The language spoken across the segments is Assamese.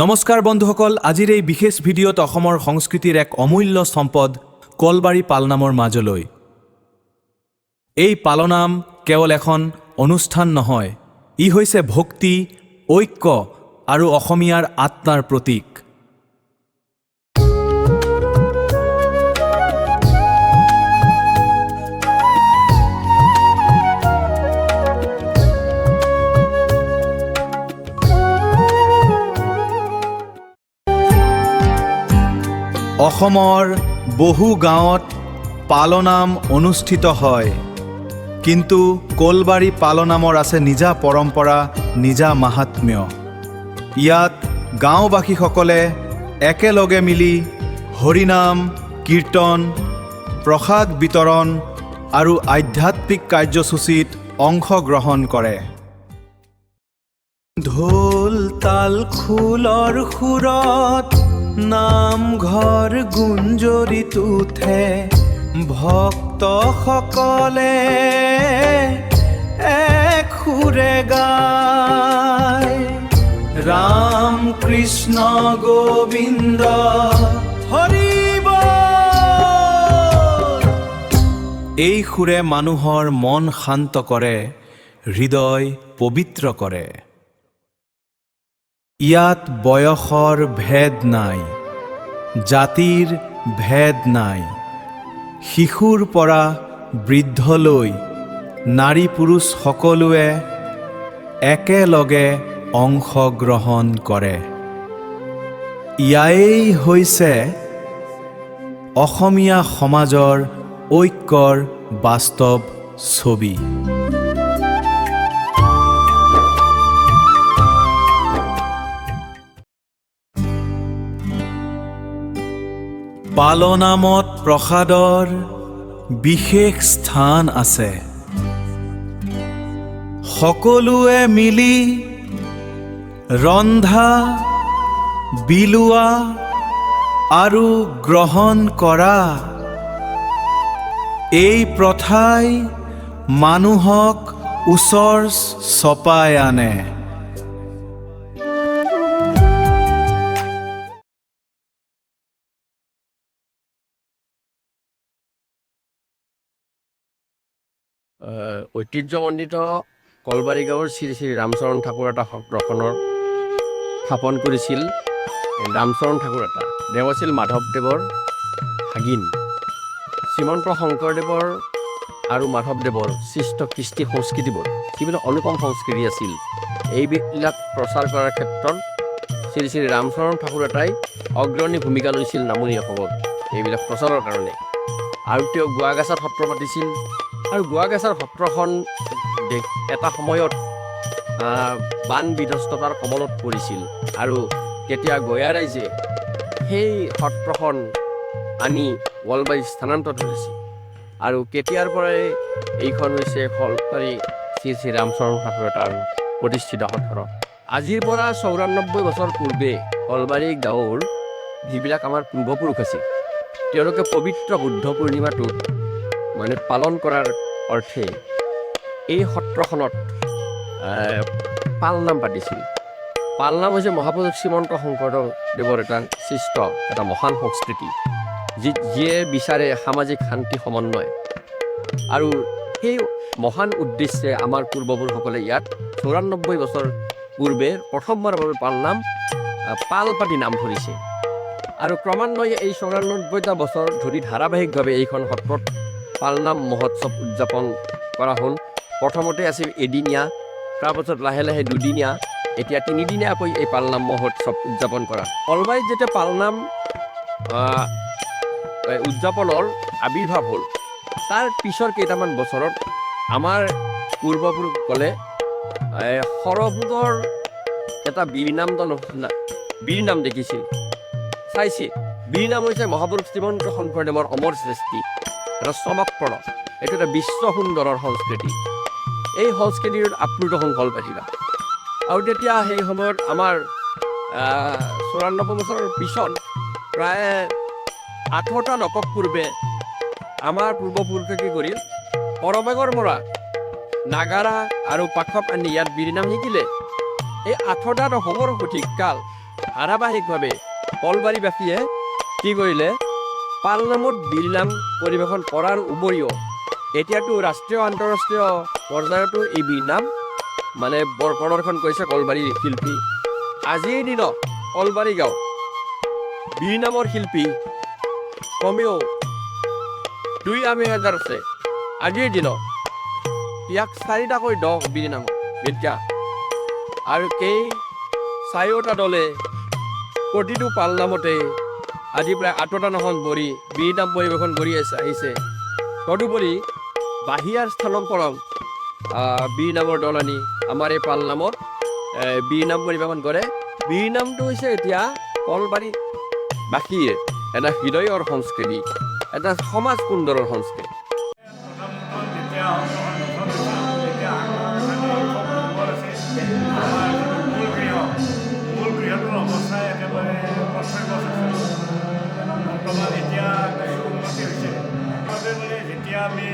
নমস্কাৰ বন্ধুসকল, আজিৰ এই বিশেষ ভিডিঅ'ত অসমৰ সংস্কৃতিৰ এক অমূল্য সম্পদ কলবাৰী পালনামৰ মাজলৈ। এই পালনাম কেৱল এখন অনুষ্ঠান নহয়, ই হৈছে ভক্তি, ঐক্য আৰু অসমীয়াৰ আত্মাৰ প্ৰতীক। অসমৰ বহু গাঁৱত পালনাম অনুষ্ঠিত হয়, কিন্তু কলবাৰী পালনামৰ আছে নিজা পৰম্পৰা, নিজা মাহাত্ম্য। ইয়াত গাঁওবাসীসকলে একেলগে মিলি হৰিনাম, কীৰ্তন, প্ৰসাদ বিতৰণ আৰু আধ্যাত্মিক কাৰ্যসূচীত অংশগ্ৰহণ কৰে। ঢোল তাল খোলৰ সুৰত নামঘৰ গুঞ্জৰিত উঠে, ভক্তসকলে এক সুৰে গায়, ৰাম কৃষ্ণ গোবিন্দ হৰি বল। এই সুৰে মানুহৰ মন শান্ত কৰে, হৃদয় পবিত্ৰ কৰে। ইয়াত বয়সৰ ভেদ নাই, জাতিৰ ভেদ নাই, শিশুৰ পৰা বৃদ্ধলৈ নাৰী পুৰুষ সকলোৱে একেলগে অংশগ্ৰহণ কৰে। ইয়াই হৈছে অসমীয়া সমাজৰ ঐক্যৰ বাস্তৱ ছবি। পালনামত প্ৰসাদৰ বিশেষ স্থান আছে। সকলোৱে মিলি ৰন্ধা, বিলোৱা আৰু গ্ৰহণ কৰা এই প্ৰথাই মানুহক ওচৰ চপাই আনে। ঐতিহ্যমণ্ডিত কলবাৰী গাঁৱৰ শ্ৰী শ্ৰী ৰামচৰণ ঠাকুৰতা সত্ৰখনৰ স্থাপন কৰিছিল ৰামচৰণ ঠাকুৰতা। তেওঁ আছিল মাধৱদেৱৰ ভাগিন। শ্ৰীমন্ত শংকৰদেৱৰ আৰু মাধৱদেৱৰ সৃষ্ট কৃষ্টি সংস্কৃতিবোৰ যিবিলাক অনুপম সংস্কৃতি আছিল, এইবিলাক প্ৰচাৰ কৰাৰ ক্ষেত্ৰত শ্ৰী শ্ৰী ৰামচৰণ ঠাকুৰতাই অগ্ৰণী ভূমিকা লৈছিল নামনি অসমত এইবিলাক প্ৰচাৰৰ কাৰণে। আৰু তেওঁ গোৱাগাছাত সত্ৰ পাতিছিল, আৰু গোৱাগাছাৰ সত্ৰখন এটা সময়ত বান বিধ্বস্ততাৰ কবলত পৰিছিল, আৰু তেতিয়া গঞা ৰাইজে সেই সত্ৰখন আনি কলবাৰীত স্থানান্তৰ কৰিছিল। আৰু কেতিয়াৰ পৰাই এইখন হৈছে কলবাৰী শ্ৰী শ্ৰী ৰামচৰণ ঠাকুৰতাৰ প্ৰতিষ্ঠিত সত্ৰ। আজিৰ পৰা ৯৪ বছৰ পূৰ্বে কলবাৰী গাঁৱৰ যিবিলাক আমাৰ পূৰ্বপুৰুষ আছিল, তেওঁলোকে পবিত্ৰ বুদ্ধ পূৰ্ণিমাটোত পালন কৰাৰ অৰ্থে এই সত্ৰখনত পালনাম পাতিছিল। পালনাম হৈছে মহাপুৰুষ শ্ৰীমন্ত শংকৰদেৱৰ এটা মহান সংস্কৃতি, যিয়ে বিচাৰে সামাজিক শান্তি সমন্বয়। আৰু সেই মহান উদ্দেশ্যে আমাৰ পূৰ্বপুৰুষসকলে ইয়াত ৯৪ বছৰ পূৰ্বে প্ৰথমবাৰৰ বাবে পাল পাতি নাম ধৰিছে। আৰু ক্ৰমান্বয়ে এই ৯৪টা বছৰ ধৰি ধাৰাবাহিকভাৱে এইখন সত্ৰত পালনাম মহোৎসৱ উদযাপন কৰা হ'ল। প্ৰথমতে আছিল এদিনীয়া, তাৰপাছত লাহে লাহে দুদিনীয়া, এতিয়া তিনিদিনীয়াকৈ এই পালনাম মহোৎসৱ উদযাপন কৰা। কলবাৰীত যেতিয়া পালনাম উদযাপনৰ আৱিৰ্ভাৱ হ'ল, তাৰ পিছৰ কেইটামান বছৰত আমাৰ পূৰ্বপুৰুষসকলে সৰভোগৰ এটা বীৰনাম দেখিছিল, চাইছে। বীৰনাম হৈছে মহাপুৰুষ শ্ৰীমন্ত শংকৰদেৱৰ অমৰ সৃষ্টি, এটা চমকপ্ৰদ, এইটো এটা বিশ্ব সুন্দৰৰ সংস্কৃতি। এই সংস্কৃতিৰ আপ্লুত হ'ল কলবাৰীৰা। আৰু তেতিয়া সেই সময়ত আমাৰ ৯৪ বছৰৰ পিছত প্ৰায় ৮টা দশক পূৰ্বে আমাৰ পূৰ্বপুৰুষে কি কৰিল, কৰবেগৰ পৰা নাগাৰা আৰু পাখপ আনি ইয়াত বীৰনাম শিকিলে। এই 8টা দশকৰ সঠিক কাল ধাৰাবাহিকভাৱে কলবাৰীবাসীয়ে কি কৰিলে পালনামত বিলনাম পৰিৱেশন কৰাৰ উপৰিও এতিয়াতো ৰাষ্ট্ৰীয় আন্তঃৰাষ্ট্ৰীয় পৰ্যায়তো এই বিলনাম মানে বৰ প্ৰদৰ্শন কৰিছে কলবাৰীৰ শিল্পী। আজিৰ দিনত কলবাৰী গাঁও বিলনামৰ শিল্পী কমেও 2,000 আছে। আজিৰ দিনত ইয়াক 4টাকৈ দল বিলনামত বিদ্যা আৰু কেই 4টা দলে প্ৰতিটো পালনামতে আজি প্ৰায় 8টা নহন বৰি বিলনাম পৰিৱেশন কৰি আহিছে। তদুপৰি বাহিৰাৰ স্থানৰ পৰাও বিলনামৰ দল আনি আমাৰ এই পালনামত বিলনাম পৰিৱেশন কৰে। বিলনামটো হৈছে এতিয়া কলবাৰীবাসীৰ এটা হৃদয়ৰ সংস্কৃতি, এটা সমাজ সুন্দৰৰ সংস্কৃতি। যেতিয়া আমি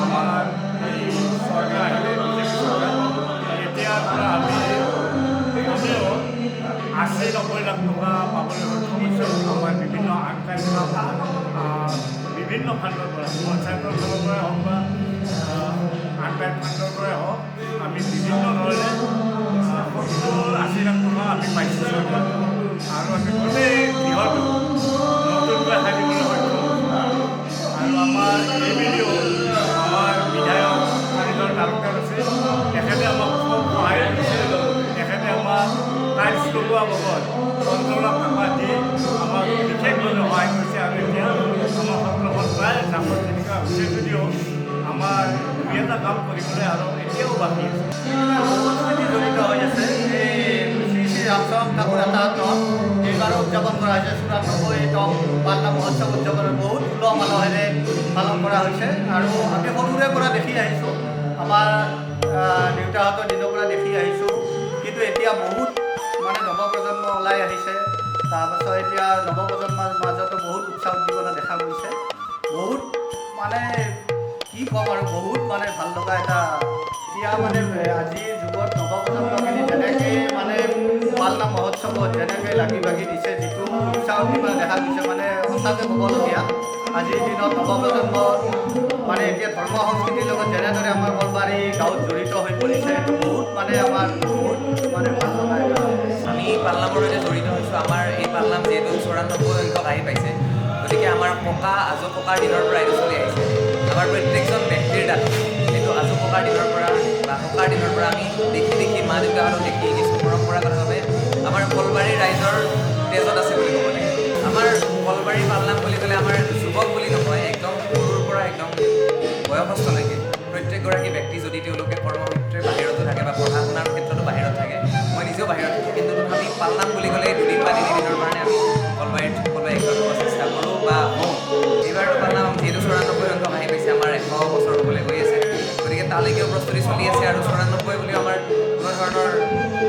আমাৰ এই চৰকাৰ আহিলে তেতিয়াৰ পৰা আমি কমেও 80-90 লাখ টকা পাবলৈ সক্ষম হৈছোঁ। আমাৰ বিভিন্ন আনকাৰী বিভিন্ন ফাণ্ডৰ পৰা পঞ্চায়তৰ ফালৰ পৰাই হওক বা আনকাৰী ফাণ্ডৰ পৰাই হওক আমি বিভিন্ন ধৰণে 70-80 লাখ টকা আমি পাইছোঁ আৰু আমি গোটেই গৃহটো নতুনকৈ সাজিবলৈ সক্ষম আৰু আমাৰ এই ভিডিঅ' আমাৰ বিধায়ক কাৰিকৰ তালুকাত আছে, তেখেতে আমাক খুব সহায় কৰিছে। তেখেতে আমাক টাইলছ লগোৱা বাবদ 15 লাখ টকা দি আমাক বিশেষভাৱে সহায় কৰিছে আৰু এতিয়া আমাৰ সত্ৰখন প্ৰায় জাকৰ জীৱিকা হৈছে যদিও আমাৰ দুই এটা কাম কৰিবলৈ আৰু এতিয়াও বাকী আছে। সংস্কৃতি জড়িত হৈ আছে। শ্ৰী শ্ৰী ৰামচৰণ ঠাকুৰ এটা এইবাৰো উদযাপন কৰা হৈছে 94তম পালনাম মহোৎসৱ উদযাপন বহুত উলহ মালহেৰে পালন কৰা হৈছে আৰু আমি সৰুৰে পৰা দেখি আহিছোঁ, আমাৰ দেউতাহঁতৰ দিনৰ পৰা দেখি আহিছোঁ। কিন্তু এতিয়া বহুত মানে নৱপ্ৰজন্ম ওলাই আহিছে। তাৰপাছত এতিয়া নৱপ্ৰজন্মৰ মাজতো বহুত উৎসাহ উদ্দীপনা দেখা গৈছে। বহুত মানে কি ক'ম আৰু বহুত মানে ভাল লগা এটা এতিয়া মানে আজিৰ যুগত নৱপ্ৰজন্মখিনি যেনেকৈ মানে পালনাম মহোৎসৱত যেনেকৈ লাগি ভাগি দিছে, যিটো উৎসাহ উদ্দীপনা দেখা গৈছে মানে সঁচাকৈ ক'বলগীয়া। আজিৰ দিনত নৱপ্ৰজন্ম মানে এতিয়া ধৰ্ম সংস্কৃতিৰ লগত যেনেদৰে আমাৰ কলবাৰী গাঁৱত জড়িত হৈ পৰিছে, এইটো বহুত মানে আমাৰ বহুত মানে ভাল লগা এটা। আমি পালনামৰ সৈতে জড়িত হৈছোঁ। আমাৰ এই পালনাম যিহেতু 94 সংখ্যক আহি পাইছে, গতিকে আমাৰ আজো ককাৰ দিনৰ পৰা এইটো চলি আহিছে। আমাৰ প্ৰত্যেকজন ব্যক্তিৰ তাত এইটো আজো ককাৰ দিনৰ পৰা বা ককাৰ দিনৰ পৰা আমি দেখি মা দেউতাহঁতক দেখি কিছু পৰম্পৰাগতভাৱে আমাৰ কলবাৰী ৰাইজৰ তেজত আছে বুলি ক'ব লাগে। আমাৰ কলবাৰী পালনাম বুলি ক'লে আমাৰ যুৱক বুলি নহয়, একদম সৰুৰ পৰা একদম বয়সস্থলৈকে প্ৰত্যেকগৰাকী ব্যক্তি যদি তেওঁলোকে কৰ্মসূত্ৰে বাহিৰতো থাকে বা পঢ়া শুনাৰ ক্ষেত্ৰতো বাহিৰত থাকে, মই নিজেও বাহিৰত থাকোঁ, কিন্তু তথাপি পালনাম বুলি ক'লে 2 দিন বা 3 দিনৰ কাৰণে আমি কলবাৰীত সকলোৱে একগোট হ'ব চেষ্টা কৰোঁ বা হওঁ। এইবাৰতো পালনাম যিহেতু 94 সংখ্যক আহি পাইছে, আমাৰ 100 বছৰ হ'বলৈ গৈ আছে, গতিকে তালৈকেও প্ৰস্তুতি চলি আছে আৰু 94 বুলিও আমাৰ কোনো ধৰণৰ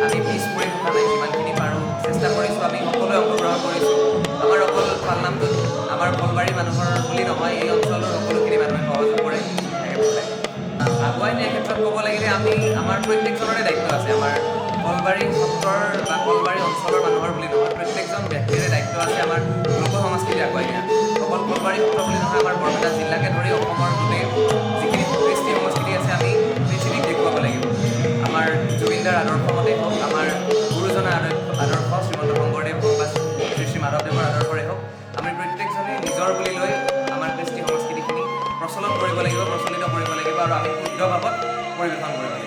আমি পিছ পৰি থকা নাই। যিমানখিনি পাৰোঁ চেষ্টা কৰিছোঁ, আমি সকলোৱে অংশগ্ৰহণ কৰিছোঁ। আমাৰ অকল পালনামটোত আমাৰ কলবাৰী মানুহৰ বুলি নহয়, এই অঞ্চলৰ সকলোখিনি মানুহে সহযোগ কৰে। আগুৱাই নিয়াৰ ক্ষেত্ৰত ক'ব লাগিলে আমাৰ প্ৰত্যেকজনৰে দায়িত্ব আছে। আমাৰ কলবাৰী সত্ৰৰ বা কলবাৰী অঞ্চলৰ মানুহৰ বুলি নহয়, প্ৰত্যেকজন ব্যক্তিৰে দায়িত্ব আছে আমাৰ লোক সংস্কৃতি আগুৱাই নিয়া। অকল কলবাৰী সত্ৰ বুলি নহয়, আমাৰ বৰপেটা জিলাকে ধৰি অসমৰ গোটেই যিখিনি কৃষ্টি সংস্কৃতি আছে আমি পৃথিৱীক দেখুৱাব লাগিব। আমাৰ জুবিনদাৰ আদৰ্শ মতে হওক, আমাৰ গুৰুজনাৰ আদৰ্শ শ্ৰীমন্ত শংকৰদেৱ হওক বা শ্ৰী শ্ৰী মাধৱদেৱৰ আদৰ্শৰে হওক, আমি প্ৰত্যেকজনে নিজৰ বুলি লৈ আমাৰ কৃষ্টি সংস্কৃতিখিনি প্ৰচলন কৰিব লাগিব, প্ৰচলিত কৰিব লাগিব আৰু আমি শুদ্ধ ভাৱত পৰিৱেশন কৰিব লাগিব।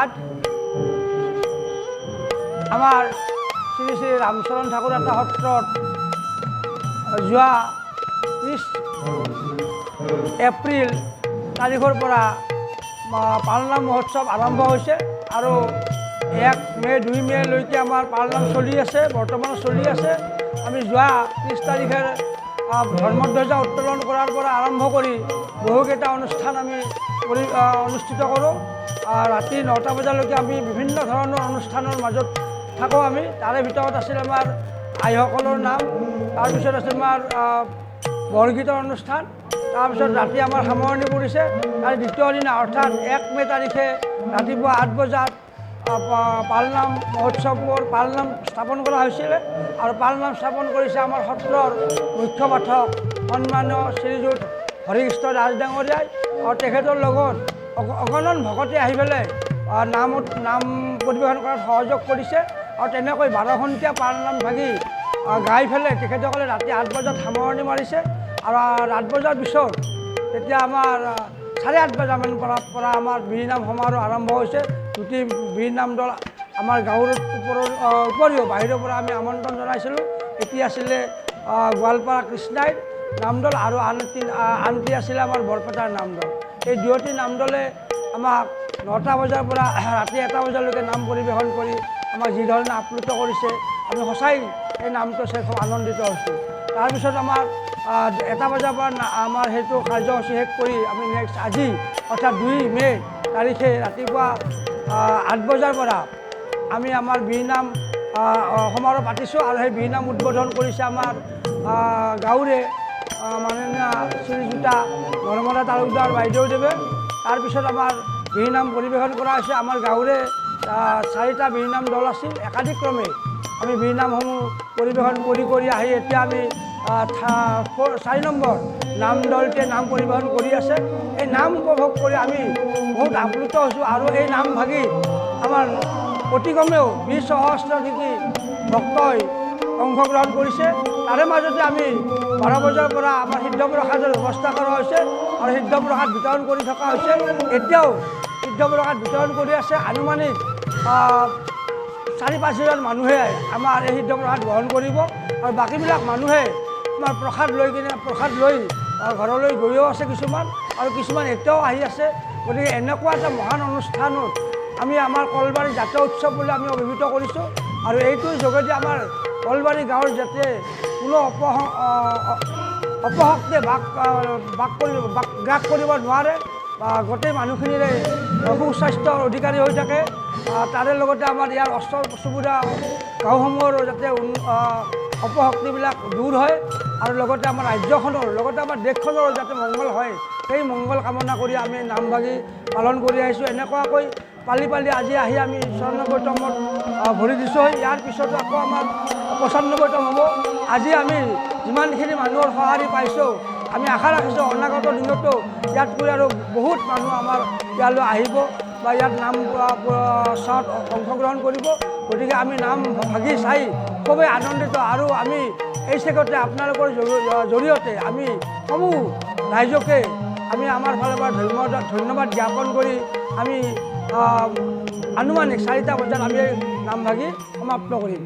ধন্যবাদ। আমাৰ শ্ৰী শ্ৰী ৰামচৰণ ঠাকুৰাতা সত্ৰত যোৱা 30 এপ্ৰিল তাৰিখৰ পৰা পালনাম মহোৎসৱ আৰম্ভ হৈছে আৰু 1 মে 2 মেলৈকে আমাৰ পালনাম চলি আছে, বৰ্তমান চলি আছে। আমি যোৱা 30 তাৰিখে ধৰ্মধ্বজা উত্তোলন কৰাৰ পৰা আৰম্ভ কৰি বহুকেইটা অনুষ্ঠান আমি অনুষ্ঠিত কৰোঁ। ৰাতি 9টা বজালৈকে আমি বিভিন্ন ধৰণৰ অনুষ্ঠানৰ মাজত থাকোঁ আমি। তাৰে ভিতৰত আছিল আমাৰ আইসকলৰ নাম, তাৰপিছত আছিল আমাৰ বৰগীতৰ অনুষ্ঠান, তাৰপিছত ৰাতি আমাৰ সামৰণি পৰিছে। তাৰ দ্বিতীয় দিনা অৰ্থাৎ 1 মে তাৰিখে ৰাতিপুৱা 8 বজাত পালনাম মহোৎসৱৰ পালনাম স্থাপন কৰা হৈছিলে আৰু পালনাম স্থাপন কৰিছে আমাৰ সত্ৰৰ মুখ্য পাঠক সন্মানীয় শ্ৰীযুত হৰিকৃষ্ণ দাস ডাঙৰীয়াই আৰু তেখেতৰ লগত অগণন ভকতে আহি পেলাই নাম পৰিৱেশন কৰাত সহযোগ কৰিছে আৰু তেনেকৈ 12ঘণ্টীয়া পালনাম ভাগি গাই পেলাই তেখেতসকলে ৰাতি 8 বজাত সামৰণি মাৰিছে আৰু 8 বজাৰ পিছত তেতিয়া আমাৰ 8:30 বজামান পৰা আমাৰ বিৰিনাম সমাৰোহ আৰম্ভ হৈছে। দুটি বিৰিনাম দল আমাৰ গাঁৱৰ উপৰিও বাহিৰৰ পৰা আমি আমন্ত্ৰণ জনাইছিলোঁ। এটি আছিলে গোৱালপাৰা কৃষ্ণাইৰ নামদল আৰু আনটি আছিলে আমাৰ বৰপেটাৰ নামদল। এই দুয়োটি নামদলে আমাক 9টা বজাৰ পৰা ৰাতি 1টা বজালৈকে নাম পৰিৱেশন কৰি আমাক যিধৰণে আপ্লুত কৰিছে, আমি সঁচাই এই নামটো চাই খুব আনন্দিত হৈছোঁ। তাৰপিছত আমাৰ 1টা বজাৰ পৰা আমাৰ সেইটো কাৰ্যসূচী শেষ কৰি আমি নেক্সট আজি অৰ্থাৎ 2 মে তাৰিখে ৰাতিপুৱা 8 বজাৰ পৰা আমি আমাৰ বিৰিনাম সমাৰোহ পাতিছোঁ আৰু সেই বিৰিনাম উদ্বোধন কৰিছে আমাৰ গাঁৱৰে মাননীয় শ্ৰীযুতা নৰ্মদা তালুকদাৰ বাইদেউদেৱে। তাৰপিছত আমাৰ বিৰিনাম পৰিৱেশন কৰা হৈছে। আমাৰ গাঁৱৰে 4টা বিৰিনাম দল আছিল, একাধিক্ৰমে আমি বিৰিনামসমূহ পৰিৱেশন কৰি আহি এতিয়া আমি 4 নম্বৰ নাম দলটোৱে নাম পৰিৱেশন কৰি আছে। এই নাম উপভোগ কৰি আমি বহুত আপ্লুত হৈছোঁ আৰু এই নাম ভাগি আমাৰ অতি কমেও 20 সহস্ৰাধিক ভক্তই অংশগ্ৰহণ কৰিছে। তাৰে মাজতে আমি 12 বজাৰ পৰা আমাৰ সিদ্ধ প্ৰসাদৰ ব্যৱস্থা কৰা হৈছে আৰু সিদ্ধ প্ৰসাদ বিতৰণ কৰি থকা হৈছে। এতিয়াও সিদ্ধ প্ৰসাদ বিতৰণ কৰি আছে। আনুমানিক 4-5 হাজাৰ মানুহে আমাৰ এই সিদ্ধ প্ৰসাদ গ্ৰহণ কৰিব আৰু বাকীবিলাক মানুহে আমাৰ প্ৰসাদ লৈ ঘৰলৈ গৈও আছে কিছুমান আৰু কিছুমান এতিয়াও আহি আছে। গতিকে এনেকুৱা এটা মহান অনুষ্ঠানত আমি আমাৰ কলবাৰী জাতীয় উৎসৱ বুলি আমি অভিহিত কৰিছোঁ আৰু এইটোৰ যোগেদি আমাৰ কলবাৰী গাঁৱৰ যাতে কোনো অপশক্তি গ্ৰাস কৰিব নোৱাৰে বা গোটেই মানুহখিনিৰে সুস্বাস্থ্যৰ অধিকাৰী হৈ থাকে। তাৰে লগতে আমাৰ ইয়াৰ ওচৰ চুবুৰীয়া গাঁওসমূহৰ যাতে অপশক্তিবিলাক দূৰ হয় আৰু লগতে আমাৰ ৰাজ্যখনৰ লগতে আমাৰ দেশখনৰ যাতে মংগল হয়, সেই মংগল কামনা কৰি আমি নামভাগি পালন কৰি আহিছোঁ। এনেকুৱাকৈ পালি আজি আহি আমি 94তমত ভৰি দিছোঁ। ইয়াৰ পিছতো আকৌ আমাৰ 95তম হ'ব। আজি আমি যিমানখিনি মানুহৰ সঁহাৰি পাইছোঁ, আমি আশা ৰাখিছোঁ অনাগত দিনতো ইয়াতকৈ আৰু বহুত মানুহ আমাৰ ইয়ালৈ আহিব বা ইয়াত নাম চোৱাত অংশগ্ৰহণ কৰিব। গতিকে আমি নাম ভাগি চাই খুবেই আনন্দিত আৰু আমি এই চেগতে আপোনালোকৰ জৰিয়তে আমি সমূহ ৰাইজকে আমি আমাৰ ফালৰ পৰা ধন্যবাদ জ্ঞাপন কৰি আমি আনুমানিক 4টা বজাত আমি নাম ভাগি সমাপ্ত কৰিম।